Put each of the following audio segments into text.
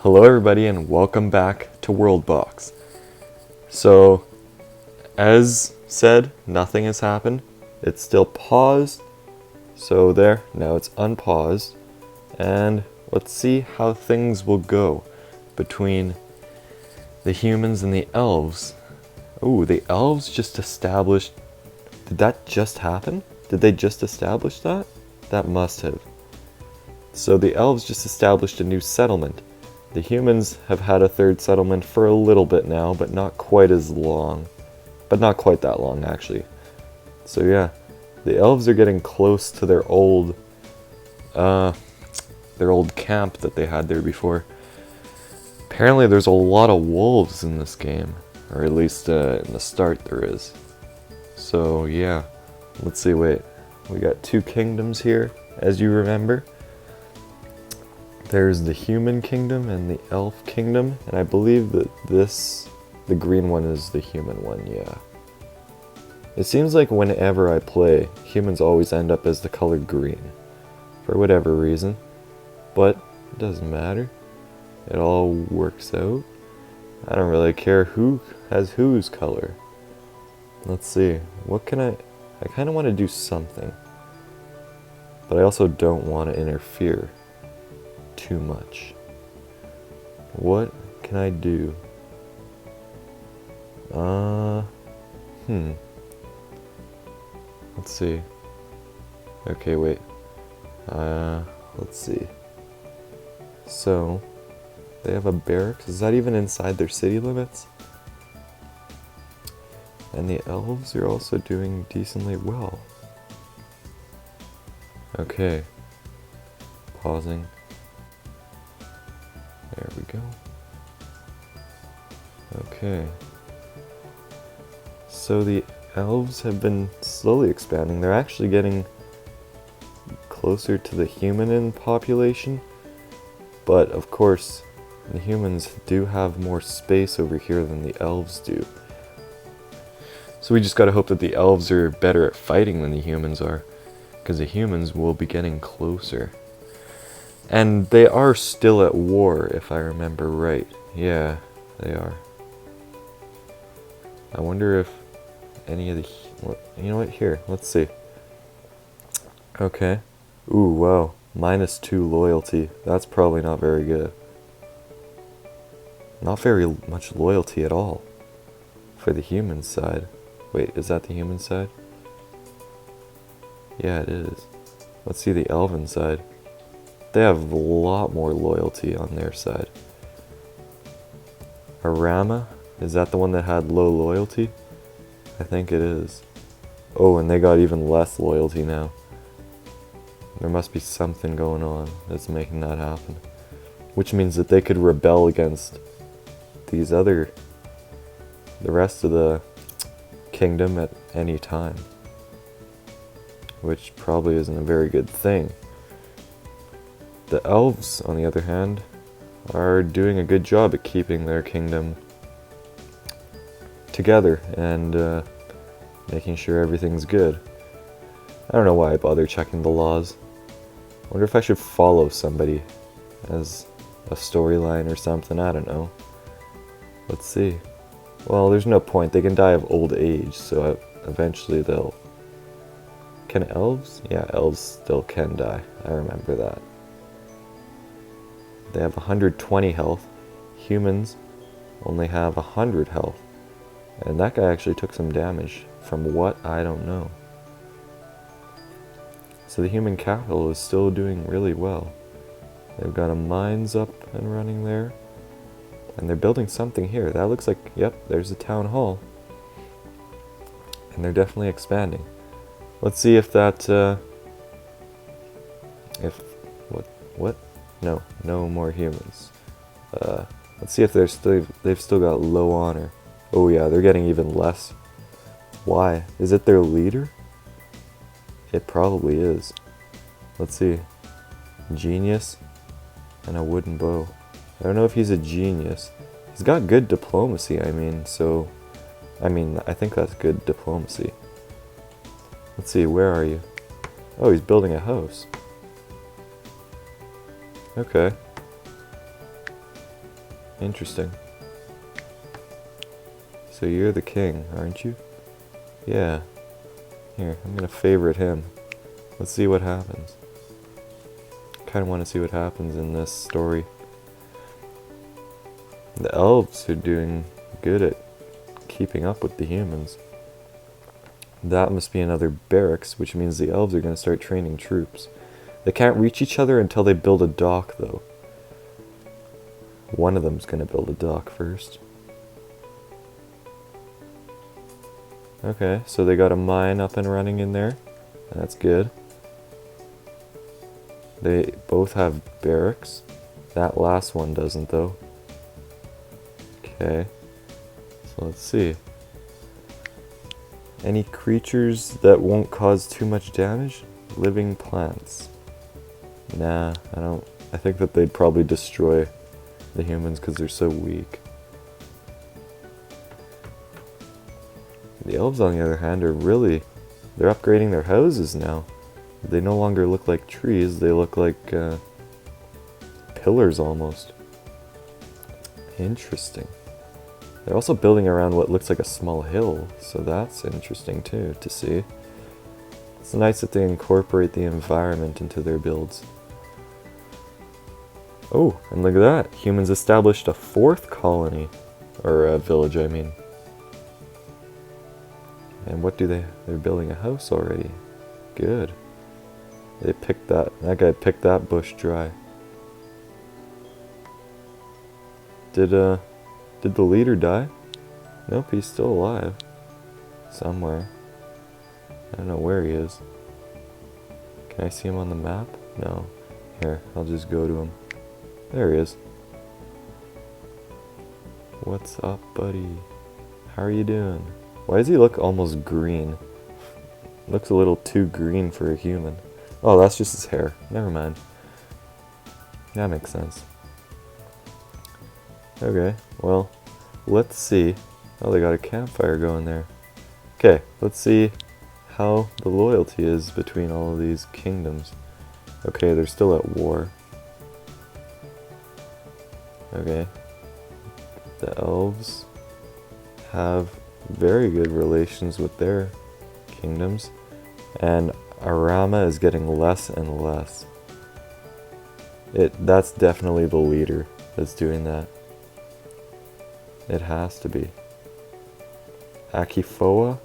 Hello everybody and welcome back to WorldBox. So, as said, nothing has happened. It's still paused. So there, now it's unpaused. And let's see how things will go between the humans and the elves. Ooh, the elves just established... Did that just happen? Did they just establish that? That must have. So the elves just established a new settlement. The humans have had a third settlement for a little bit now, but not quite as long. But not quite that long, actually. So yeah, the elves are getting close to their old camp that they had there before. Apparently there's a lot of wolves in this game, or at least in the start there is. So yeah, let's see, wait. We got two kingdoms here, as you remember. There's the human kingdom and the elf kingdom, and I believe that the green one is the human one, yeah. It seems like whenever I play, humans always end up as the color green, for whatever reason, but it doesn't matter. It all works out. I don't really care who has whose color. Let's see, what can I kind of want to do something, but I also don't want to interfere too much. What can I do? Let's see. Okay, wait. Let's see. So, they have a barracks. Is that even inside their city limits? And the elves are also doing decently well. Okay. Pausing. There we go. Okay. So the elves have been slowly expanding. They're actually getting closer to the human population. But of course, the humans do have more space over here than the elves do. So we just gotta hope that the elves are better at fighting than the humans are, because the humans will be getting closer. And they are still at war, if I remember right. Yeah, they are. I wonder if any of the... You know what? Here, let's see. Okay. Ooh, wow. -2 loyalty. That's probably not very good. Not very much loyalty at all. For the human side. Wait, is that the human side? Yeah, it is. Let's see the elven side. They have a lot more loyalty on their side. Arama? Is that the one that had low loyalty? I think it is. Oh, and they got even less loyalty now. There must be something going on that's making that happen. Which means that they could rebel against the rest of the kingdom at any time. Which probably isn't a very good thing. The elves, on the other hand, are doing a good job at keeping their kingdom together and making sure everything's good. I don't know why I bother checking the laws. I wonder if I should follow somebody as a storyline or something, I don't know. Let's see. Well, there's no point, they can die of old age, so eventually they'll... Can elves? Yeah, elves still can die, I remember that. They have 120 health. Humans only have 100 health. And that guy actually took some damage. From what? I don't know. So the human capital is still doing really well. They've got a mines up and running there. And they're building something here. That looks like, yep, there's a town hall. And they're definitely expanding. Let's see if that, what? No more humans. Let's see if they've still got low honor. Oh yeah, they're getting even less. Why? Is it their leader? It probably is. Let's see. Genius and a wooden bow. I don't know if he's a genius. He's got good diplomacy, I think that's good diplomacy. Let's see, where are you? Oh, he's building a house. Okay. Interesting. So you're the king, aren't you? Yeah. Here, I'm gonna favorite him. Let's see what happens. Kinda wanna see what happens in this story. The elves are doing good at keeping up with the humans. That must be another barracks, which means the elves are gonna start training troops. They can't reach each other until they build a dock, though. One of them's gonna build a dock first. Okay, so they got a mine up and running in there. That's good. They both have barracks. That last one doesn't, though. Okay, so let's see. Any creatures that won't cause too much damage? Living plants. Nah, I don't. I think that they'd probably destroy the humans because they're so weak. The elves, on the other hand, are really... They're upgrading their houses now. They no longer look like trees, they look like pillars almost. Interesting. They're also building around what looks like a small hill, so that's interesting too to see. It's nice that they incorporate the environment into their builds. Oh, and look at that. Humans established a 4th colony. Or a village, I mean. And what do they... They're building a house already. Good. They picked that... That guy picked that bush dry. Did the leader die? Nope, he's still alive. Somewhere. I don't know where he is. Can I see him on the map? No. Here, I'll just go to him. There he is. What's up, buddy? How are you doing? Why does he look almost green? Looks a little too green for a human. Oh, that's just his hair. Never mind. That makes sense. Okay, well, let's see. Oh, they got a campfire going there. Okay, let's see how the loyalty is between all of these kingdoms. Okay, they're still at war. Okay. The elves have very good relations with their kingdoms, and Arama is getting less and less. That's definitely the leader that's doing that. It has to be. Akifoa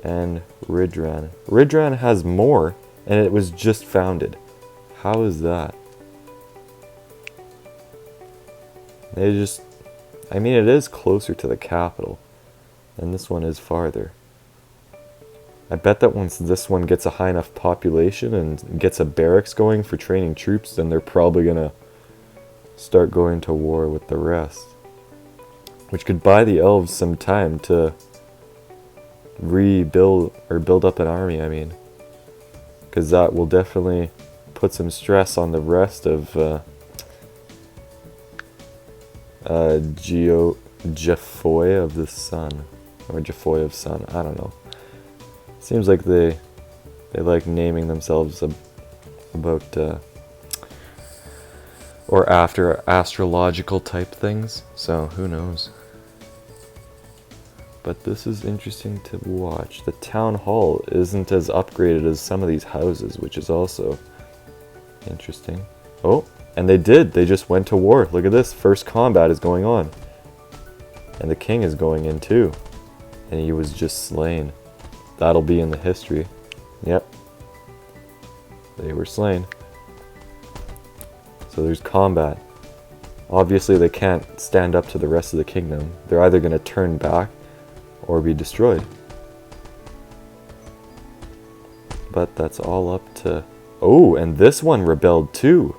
and Ridran. Ridran has more, and it was just founded. How is that? They just... I mean, it is closer to the capital, and this one is farther. I bet that once this one gets a high enough population and gets a barracks going for training troops, then they're probably gonna start going to war with the rest. Which could buy the elves some time to rebuild, or build up an army, I mean. Because that will definitely put some stress on the rest of Jefoy of the Sun. Or Jefoy of Sun, I don't know. Seems like they like naming themselves about or after astrological type things, so who knows. But this is interesting to watch. The town hall isn't as upgraded as some of these houses, which is also interesting. Oh, and they just went to war. Look at this, first combat is going on. And the king is going in too. And he was just slain. That'll be in the history. Yep. They were slain. So there's combat. Obviously they can't stand up to the rest of the kingdom. They're either going to turn back or be destroyed. But that's all up to... Oh, and this one rebelled too.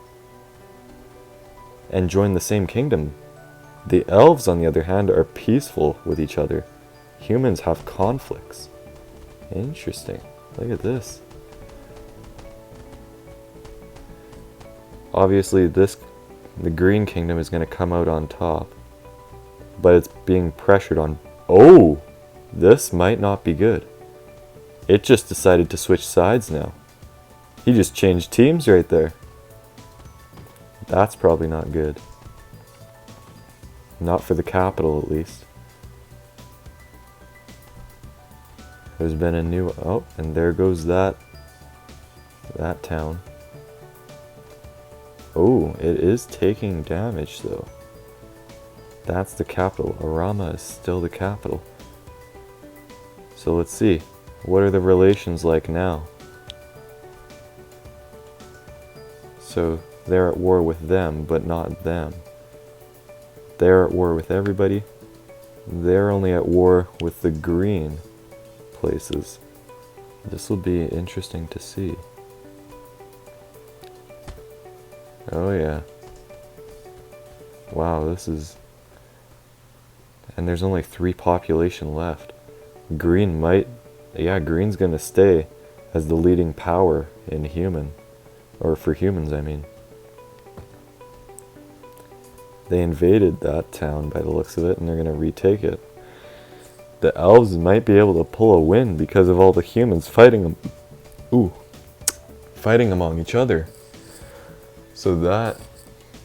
And joined the same kingdom. The elves, on the other hand, are peaceful with each other. Humans have conflicts. Interesting. Look at this. Obviously the Green Kingdom is going to come out on top. But it's being pressured on... Oh! This might not be good. It just decided to switch sides now. He just changed teams right there. That's probably not good. Not for the capital, at least. There's been a new... Oh, and there goes that town. Oh, it is taking damage, though. That's the capital. Arama is still the capital. So let's see. What are the relations like now? So they're at war with them, but not them. They're at war with everybody. They're only at war with the green places. This will be interesting to see. Oh yeah. Wow, this is... And there's only 3 population left. Green might... Yeah, green's gonna stay as the leading power in human. Or for humans, I mean. They invaded that town by the looks of it, and they're gonna retake it. The elves might be able to pull a win because of all the humans fighting them. Ooh. Fighting among each other. So that...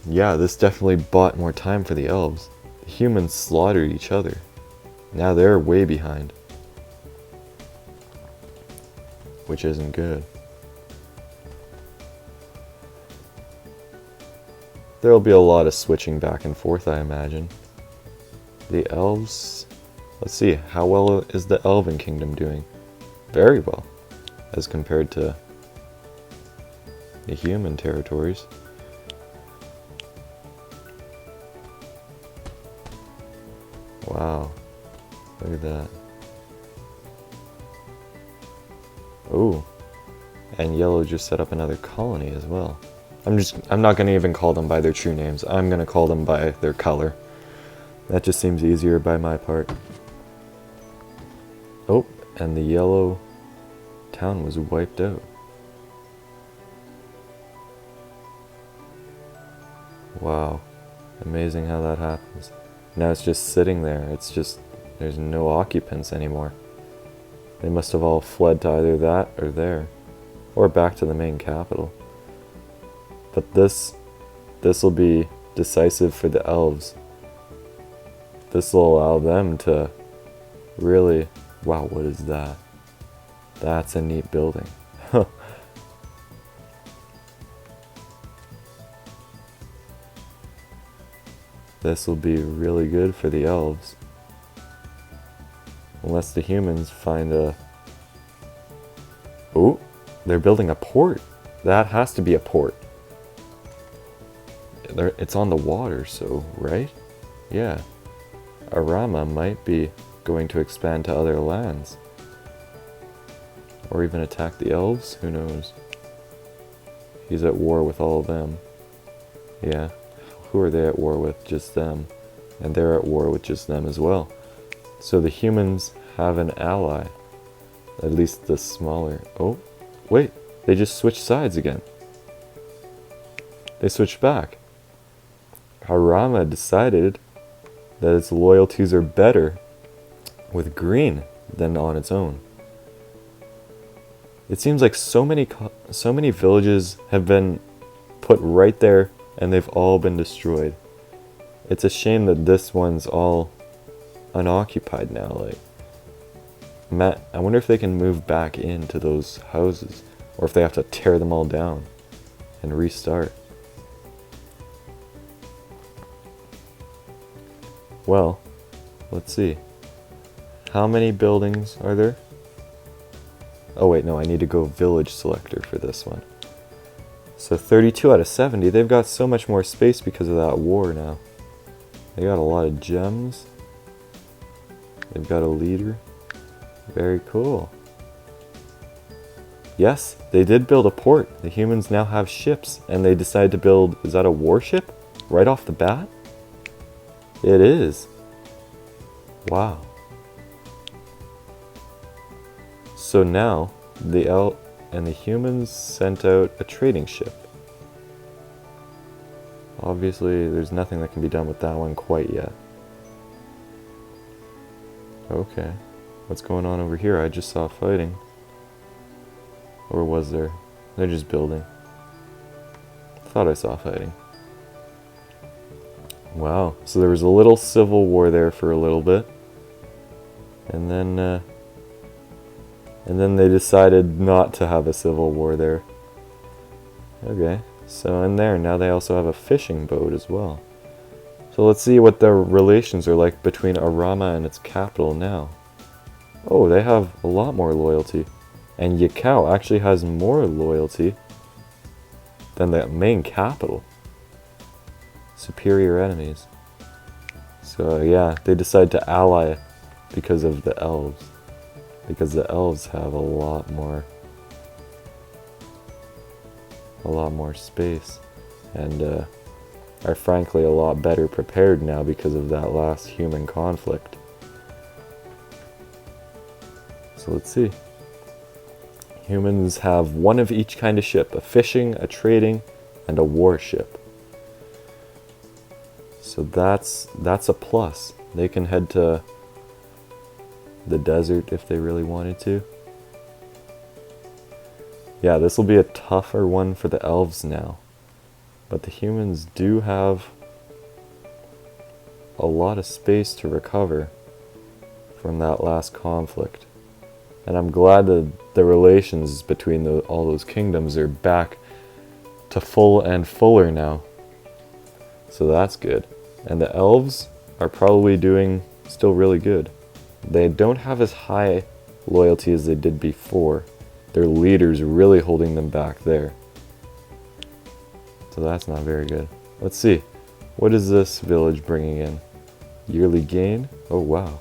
Yeah, this definitely bought more time for the elves. The humans slaughtered each other. Now they're way behind. Which isn't good. There'll be a lot of switching back and forth, I imagine. The elves... Let's see, how well is the Elven Kingdom doing? Very well, as compared to the human territories. Wow, look at that. Oh, and yellow just set up another colony as well. I'm not gonna even call them by their true names. I'm gonna call them by their color. That just seems easier by my part. Oh, and the yellow town was wiped out. Wow, amazing how that happens. Now it's just sitting there. It's just, there's no occupants anymore. They must have all fled to either that or there, or back to the main capital. But this will be decisive for the elves. This will allow them to really... Wow, what is that? That's a neat building. This will be really good for the elves. Unless the humans find a... Oh, they're building a port. That has to be a port. It's on the water, so, right? Yeah. Arama might be going to expand to other lands. Or even attack the elves, who knows? He's at war with all of them. Yeah. Who are they at war with? Just them. And they're at war with just them as well. So the humans have an ally. At least the smaller... Oh, wait. They just switched sides again. They switched back. Arama decided that its loyalties are better with green than on its own. It seems like so many villages have been put right there and they've all been destroyed. It's a shame that this one's all unoccupied now. Like, Matt, I wonder if they can move back into those houses or if they have to tear them all down and restart. Well, let's see. How many buildings are there? Oh wait, no, I need to go village selector for this one. So 32 out of 70, they've got so much more space because of that war now. They got a lot of gems. They've got a leader. Very cool. Yes, they did build a port. The humans now have ships, and they decided to build, is that a warship? Right off the bat? It is. Wow. So now, the elf and the humans sent out a trading ship. Obviously, there's nothing that can be done with that one quite yet. Okay. What's going on over here? I just saw fighting. Or was there? They're just building. Thought I saw fighting. Wow. So there was a little civil war there for a little bit. And then they decided not to have a civil war there. Okay. So in there, now they also have a fishing boat as well. So let's see what the relations are like between Arama and its capital now. Oh, they have a lot more loyalty. And Yakao actually has more loyalty than the main capital. Superior enemies. So yeah, they decide to ally because of the elves. Because the elves have a lot more space. And are frankly a lot better prepared now because of that last human conflict. So let's see. Humans have one of each kind of ship, a fishing, a trading, and a warship. So that's a plus. They can head to the desert if they really wanted to. Yeah, this will be a tougher one for the elves now. But the humans do have a lot of space to recover from that last conflict. And I'm glad that the relations between all those kingdoms are back to full and fuller now. So that's good. And the elves are probably doing still really good. They don't have as high loyalty as they did before. Their leader's really holding them back there. So that's not very good. Let's see. What is this village bringing in? Yearly gain? Oh wow.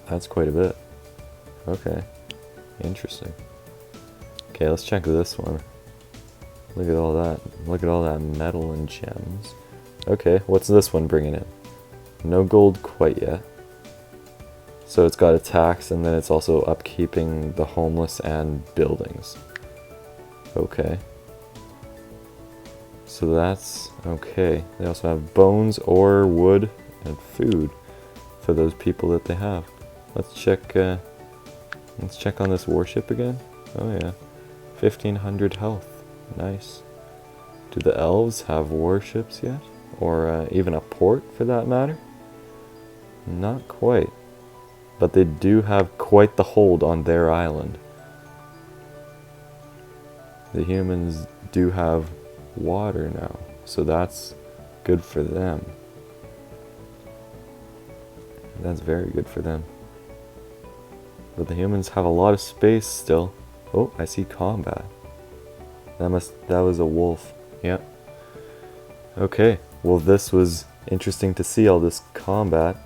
That's quite a bit. Okay. Interesting. Okay, let's check this one. Look at all that. Look at all that metal and gems. Okay, what's this one bringing in? No gold quite yet. So it's got a tax, and then it's also upkeeping the homeless and buildings. Okay. So that's okay. They also have bones, ore, wood, and food for those people that they have. Let's check on this warship again. Oh yeah. 1500 health. Nice. Do the elves have warships yet? Or even a port for that matter? Not quite. But they do have quite the hold on their island. The humans do have water now, so that's good for them. That's very good for them. But the humans have a lot of space still. Oh, I see combat. That was a wolf. Yep. Okay. Well, this was interesting to see all this combat.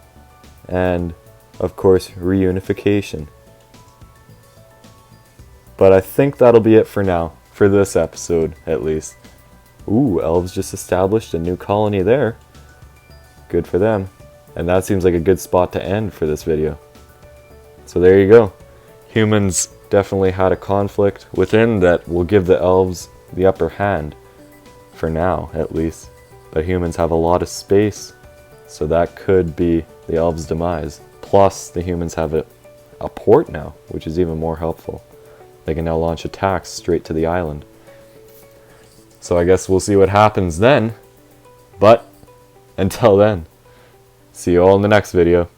And of course, reunification. But I think that'll be it for now. For this episode, at least. Ooh, elves just established a new colony there. Good for them. And that seems like a good spot to end for this video. So there you go. Humans definitely had a conflict within that will give the elves the upper hand. For now, at least. But humans have a lot of space. So that could be the elves' demise. Plus, the humans have a port now, which is even more helpful. They can now launch attacks straight to the island. So I guess we'll see what happens then. But until then, see you all in the next video.